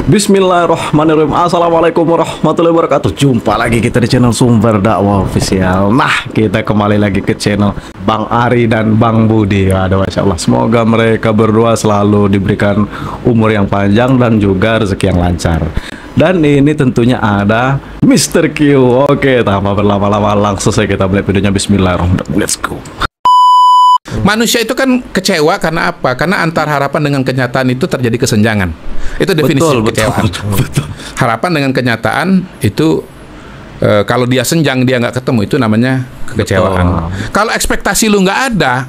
Bismillahirrahmanirrahim. Assalamualaikum warahmatullahi wabarakatuh. Jumpa lagi kita di channel Sumber Dakwah Official. Nah, kita kembali lagi ke channel Bang Ari dan Bang Budi. Aduh, Masya Allah. Semoga mereka berdua selalu diberikan umur yang panjang dan juga rezeki yang lancar. Dan ini tentunya ada Mr. Q. Oke, tanpa berlama-lama langsung saja kita mulai videonya. Bismillahirrahmanirrahim. Let's go. Manusia itu kan kecewa karena apa? Karena antar harapan dengan kenyataan itu terjadi kesenjangan. Itu definisi kekecewaan. Betul. Harapan dengan kenyataan itu kalau dia senjang, dia nggak ketemu, itu namanya kekecewaan. Kalau ekspektasi lu nggak ada,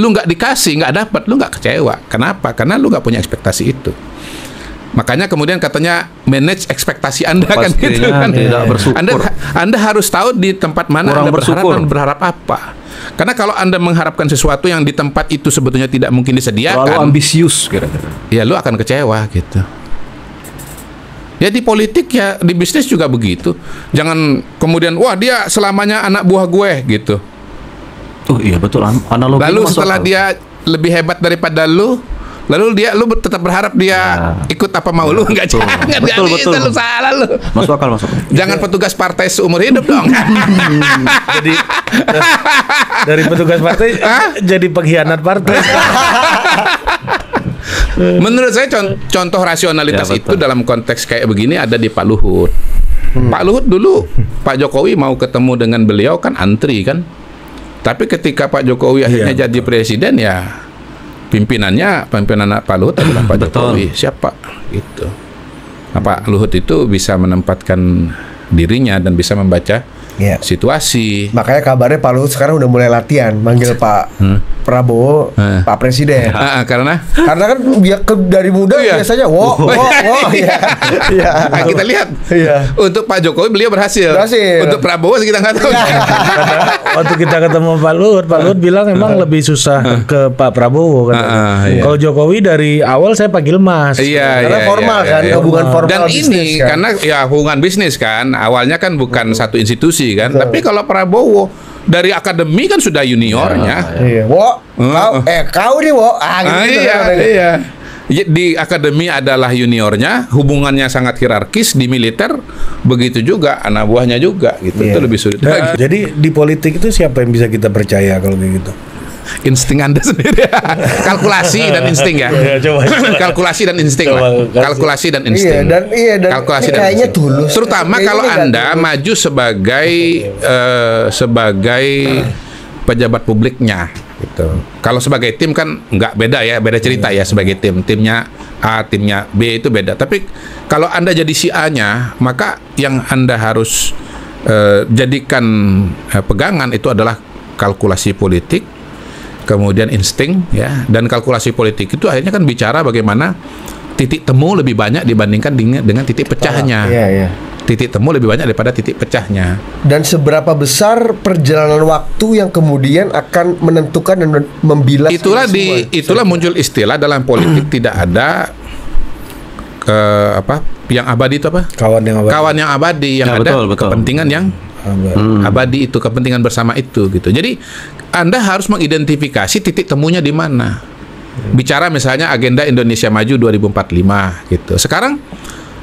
lu nggak dikasih, nggak dapat, lu nggak kecewa. Kenapa? Karena lu nggak punya ekspektasi itu. Makanya kemudian katanya manage ekspektasi Anda. Pastinya, kan gitu kan. Tidak bersyukur. Anda harus tahu di tempat mana Kurang Anda berharap dan berharap apa. Karena kalau Anda mengharapkan sesuatu yang di tempat itu sebetulnya tidak mungkin disediakan, terlalu ambisius kira-kira. Ya lu akan kecewa gitu. Ya di politik ya, di bisnis juga begitu. Jangan kemudian wah dia selamanya anak buah gue gitu. Oh iya betul, analogi. Lalu setelah dia lebih hebat daripada lu, lalu lu tetap berharap dia ikut apa mau lu, nggak jangan, betul, lu salah lu. Masuk akal. Jangan petugas partai seumur hidup dong. Jadi dari petugas partai jadi pengkhianat partai. Menurut saya contoh rasionalitas Ya, itu dalam konteks kayak begini ada di Pak Luhut. Pak Luhut dulu Pak Jokowi mau ketemu dengan beliau kan antri kan. Tapi ketika Pak Jokowi akhirnya jadi presiden ya pimpinan Pak Luhut adalah Pak Jokowi. Siapa gitu. Nah, Pak Luhut itu bisa menempatkan dirinya dan bisa membaca situasi. Makanya kabarnya Pak Luhut sekarang udah mulai latihan manggil Pak Prabowo Pak Presiden. Karena kan dia dari muda biasanya Nah, kita lihat untuk Pak Jokowi beliau berhasil. Untuk Prabowo kita nggak tahu. Waktu kita ketemu Pak Luhut bilang emang lebih susah ke Pak Prabowo kan. Kalau Jokowi dari awal saya panggil Mas. Karena formal kan, hubungan formal. Dan ini kan. Karena ya hubungan bisnis kan, awalnya kan bukan satu institusi kan. Tapi kalau Prabowo dari akademi kan sudah juniornya. Kau nih, iya. Di akademi adalah juniornya, hubungannya sangat hierarkis. Di militer begitu juga, anak buahnya juga gitu. Itu lebih sulit. Jadi di politik itu siapa yang bisa kita percaya kalau kayak gitu? Insting Anda sendiri. Kalkulasi dan insting ya. Kalkulasi dan insting lah. Kalkulasi dan insting. Dan kalkulasi dan kayaknya insting. tulus. Terutama kalau Anda maju sebagai pejabat publiknya gitu. Kalau sebagai tim kan nggak beda ya, beda cerita ya sebagai timnya A, timnya B itu beda. Tapi kalau Anda jadi si A-nya, maka yang Anda harus jadikan pegangan itu adalah kalkulasi politik, kemudian insting ya, dan kalkulasi politik itu akhirnya kan bicara bagaimana titik temu lebih banyak dibandingkan dengan titik pecahnya. Titik temu lebih banyak daripada titik pecahnya. Dan seberapa besar perjalanan waktu yang kemudian akan menentukan dan membilas. Itulah muncul istilah dalam politik tidak ada yang abadi itu apa? Kawan yang abadi yang ada kepentingan yang abadi itu, kepentingan bersama itu gitu. Jadi Anda harus mengidentifikasi titik temunya di mana. Bicara misalnya agenda Indonesia Maju 2045 gitu. Sekarang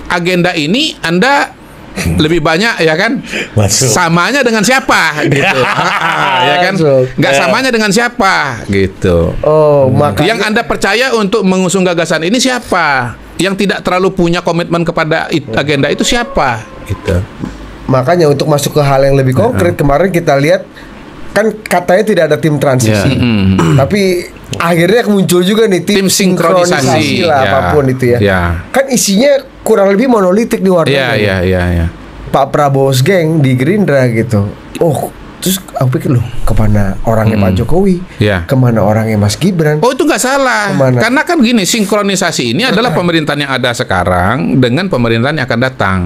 agenda ini Anda lebih banyak ya kan samanya dengan siapa gitu. Ya kan nggak samanya dengan siapa gitu. Makanya yang Anda percaya untuk mengusung gagasan ini siapa, yang tidak terlalu punya komitmen kepada agenda itu siapa gitu. Makanya untuk masuk ke hal yang lebih konkret, kemarin kita lihat kan katanya tidak ada tim transisi, tapi akhirnya muncul juga nih tim sinkronisasi lah, apapun itu ya. Kan isinya kurang lebih monolitik di warnanya. Pak Prabowo geng di Gerindra gitu. Terus aku pikir loh, kemana orangnya Pak Jokowi? Kemana orangnya Mas Gibran? Itu nggak salah. Karena kan gini, sinkronisasi ini adalah pemerintahan yang ada sekarang dengan pemerintahan yang akan datang.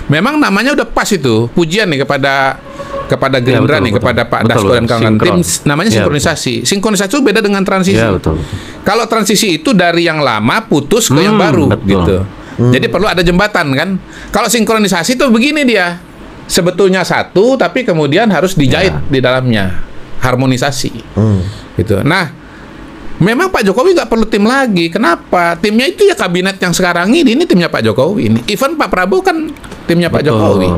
Memang namanya udah pas itu. Pujian nih kepada Gerindra kepada Pak Dasko dan kawan-kawan tim, namanya sinkronisasi. Sinkronisasi itu beda dengan transisi. Kalau transisi itu dari yang lama putus ke yang baru gitu. Jadi perlu ada jembatan kan. Kalau sinkronisasi itu begini dia. Sebetulnya satu tapi kemudian harus dijahit di dalamnya. Harmonisasi. Gitu. Nah, Memang Pak Jokowi nggak perlu tim lagi. Kenapa? Timnya itu ya kabinet yang sekarang ini timnya Pak Jokowi. Ini even Pak Prabowo kan timnya Pak Jokowi.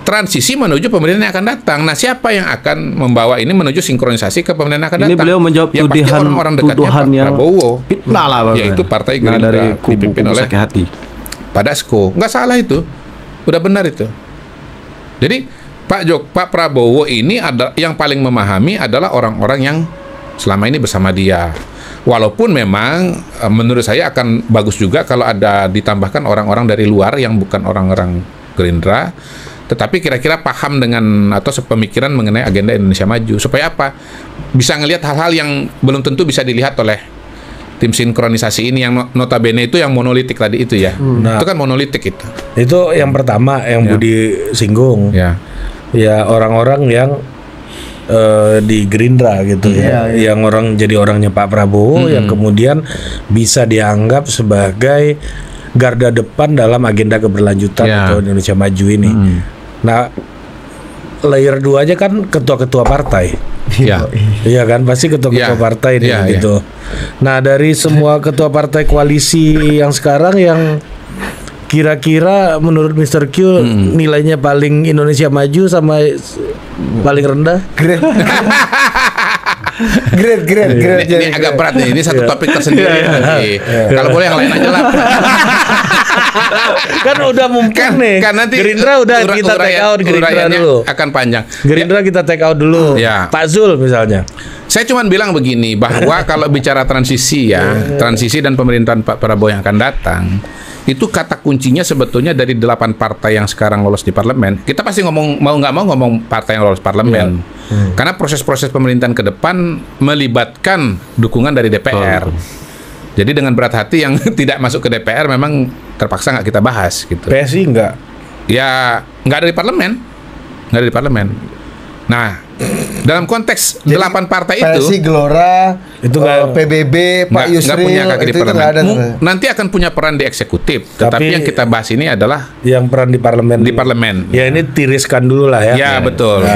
Transisi menuju pemerintahan yang akan datang. Nah, siapa yang akan membawa ini menuju sinkronisasi ke pemerintahan yang akan datang? Ini beliau menjawab ya, tuduhan orang-orang dekatnya tuduhan Pak yang Prabowo. fitnah lah, yaitu Partai Gerindra dari dipimpin oleh sakit hati. Pak Dasko. Nggak salah itu. Udah benar itu. Jadi Pak Prabowo ini ada yang paling memahami adalah orang-orang yang selama ini bersama dia. Walaupun memang menurut saya akan bagus juga kalau ada ditambahkan orang-orang dari luar yang bukan orang-orang Gerindra, tetapi kira-kira paham dengan atau sepemikiran mengenai agenda Indonesia Maju. Supaya apa? Bisa ngelihat hal-hal yang belum tentu bisa dilihat oleh tim sinkronisasi ini yang notabene itu yang monolitik tadi itu ya. Nah, itu kan monolitik itu. Itu yang pertama yang Budi singgung. Ya. Ya orang-orang yang di Gerindra gitu ya, yang jadi orangnya Pak Prabowo yang kemudian bisa dianggap sebagai garda depan dalam agenda keberlanjutan atau Indonesia Maju ini. Nah, layer 2 aja kan ketua-ketua partai. Iya kan, pasti ketua-ketua partai ini gitu. Nah, dari semua ketua partai koalisi yang sekarang yang kira-kira menurut Mr. Q nilainya paling Indonesia Maju sama paling rendah? Grade. Ini agak berat nih. Ini satu topik tersendiri. Kalau boleh yang lain aja lah. Kan udah mungkin nih. Kan nanti Gerindra udah kita take out Gerindra dulu. Akan panjang. Gerindra kita take out dulu. Pak Zul misalnya. Saya cuma bilang begini, bahwa kalau bicara transisi transisi dan pemerintahan Pak Prabowo yang akan datang, itu kata kuncinya sebetulnya dari 8 partai yang sekarang lolos di parlemen. Kita pasti ngomong mau nggak mau ngomong partai yang lolos parlemen. Karena proses-proses pemerintahan ke depan melibatkan dukungan dari DPR. Jadi dengan berat hati yang tidak masuk ke DPR memang terpaksa nggak kita bahas gitu. PSI nggak? Ya nggak dari parlemen, nggak dari parlemen. Nah, dalam konteks 8 partai itu, PSI, Gelora, itu PBB, Pak Yusril, nggak punya kaki di itu parlemen. nggak ada. Nanti akan punya peran di eksekutif. Tetapi yang kita bahas ini adalah yang peran di parlemen. Di parlemen. Ya ini tiriskan dulu lah ya. Ya betul.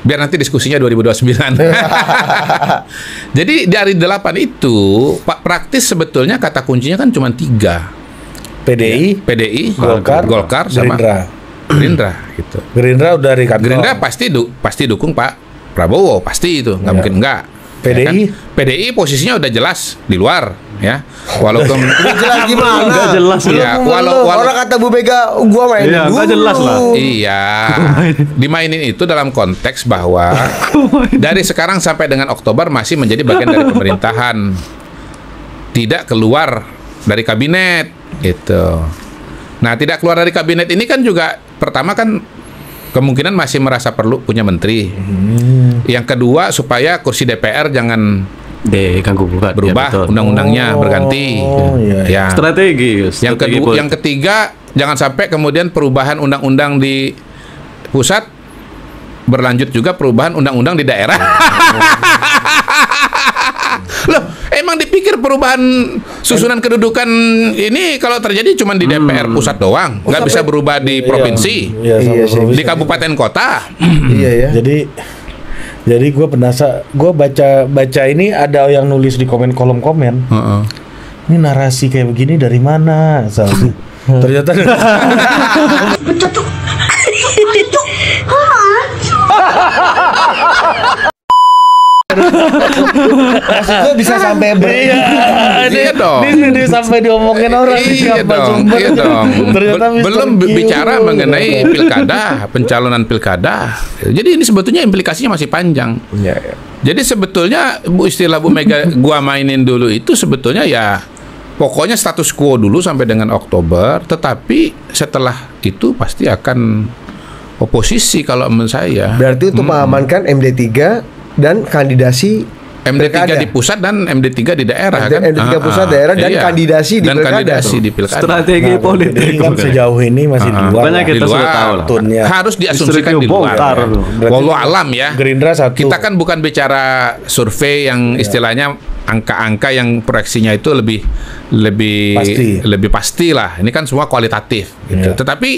Biar nanti diskusinya 2029. Jadi dari 8 itu, Pak praktis sebetulnya kata kuncinya kan cuma 3. PDI, Golkar sama Gerindra gitu. Gerindra udah dari kantong. Gerindra pasti dukung Pak Prabowo, pasti itu, nggak mungkin enggak. PDI? Ya kan? PDI posisinya udah jelas di luar, ya. Walaupun jelas gimana? Nggak jelas. Ya, walau orang kata Bu Mega, gua main dulu. Nggak jelas lah. Iya, dimainin itu dalam konteks bahwa dari sekarang sampai dengan Oktober masih menjadi bagian dari pemerintahan, tidak keluar dari kabinet, gitu. Nah, tidak keluar dari kabinet ini kan juga pertama kan kemungkinan masih merasa perlu punya menteri. Yang kedua supaya kursi DPR jangan diganggu gugat, berubah, undang-undangnya berganti. Ya. Strategi. Yang ketiga jangan sampai kemudian perubahan undang-undang di pusat berlanjut juga perubahan undang-undang di daerah. Loh, emang dipikir perubahan susunan kedudukan ini kalau terjadi cuma di DPR pusat doang, nggak bisa berubah di provinsi, di kabupaten kota. Iya ya. Jadi gue penasaran, gue baca ini ada yang nulis di kolom komen. Ini narasi kayak begini dari mana? Ternyata Maksudnya bisa sampai Iya dong. Ini sampai diomongin orang. Iya dong. Ternyata belum bicara mengenai pilkada, pencalonan pilkada. Jadi ini sebetulnya implikasinya masih panjang. Jadi sebetulnya istilah Bu Mega gua mainin dulu itu sebetulnya ya pokoknya status quo dulu sampai dengan Oktober, tetapi setelah itu pasti akan oposisi kalau menurut saya. Berarti untuk mengamankan MD3 dan kandidasi MD3 di pusat dan MD3 di daerah kan? MD3 pusat daerah dan kandidasi di pilkada. Strategi politik kan sejauh ini masih di luar. Banyak kita sudah tahu lah. Harus diasumsikan di luar. Wallahu alam ya. Gerindra satu. Kita kan bukan bicara survei yang istilahnya angka-angka yang proyeksinya itu lebih pasti lah. Ini kan semua kualitatif gitu. Tetapi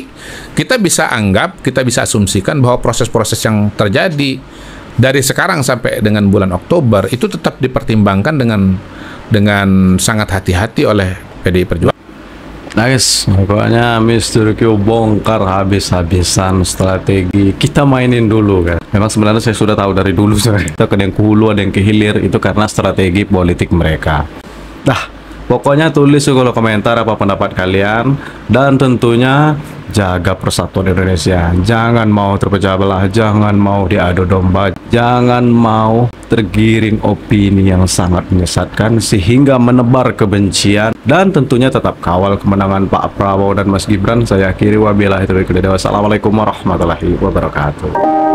kita bisa asumsikan bahwa proses-proses yang terjadi dari sekarang sampai dengan bulan Oktober itu tetap dipertimbangkan dengan sangat hati-hati oleh PDI Perjuangan. Nah guys, pokoknya Mr. Q bongkar habis-habisan strategi. Kita mainin dulu kan. Memang sebenarnya saya sudah tahu dari dulu sebenarnya. Kita ada yang ke hulu, ada yang ke hilir. Itu karena strategi politik mereka. Nah, pokoknya tulis di kolom komentar apa pendapat kalian. Dan tentunya jaga persatuan Indonesia. Jangan mau terpecah belah, jangan mau diadu domba, jangan mau tergiring opini yang sangat menyesatkan sehingga menebar kebencian, dan tentunya tetap kawal kemenangan Pak Prabowo dan Mas Gibran. Saya akhiri wabillahi taufiq wal hidayah. Wassalamualaikum warahmatullahi wabarakatuh.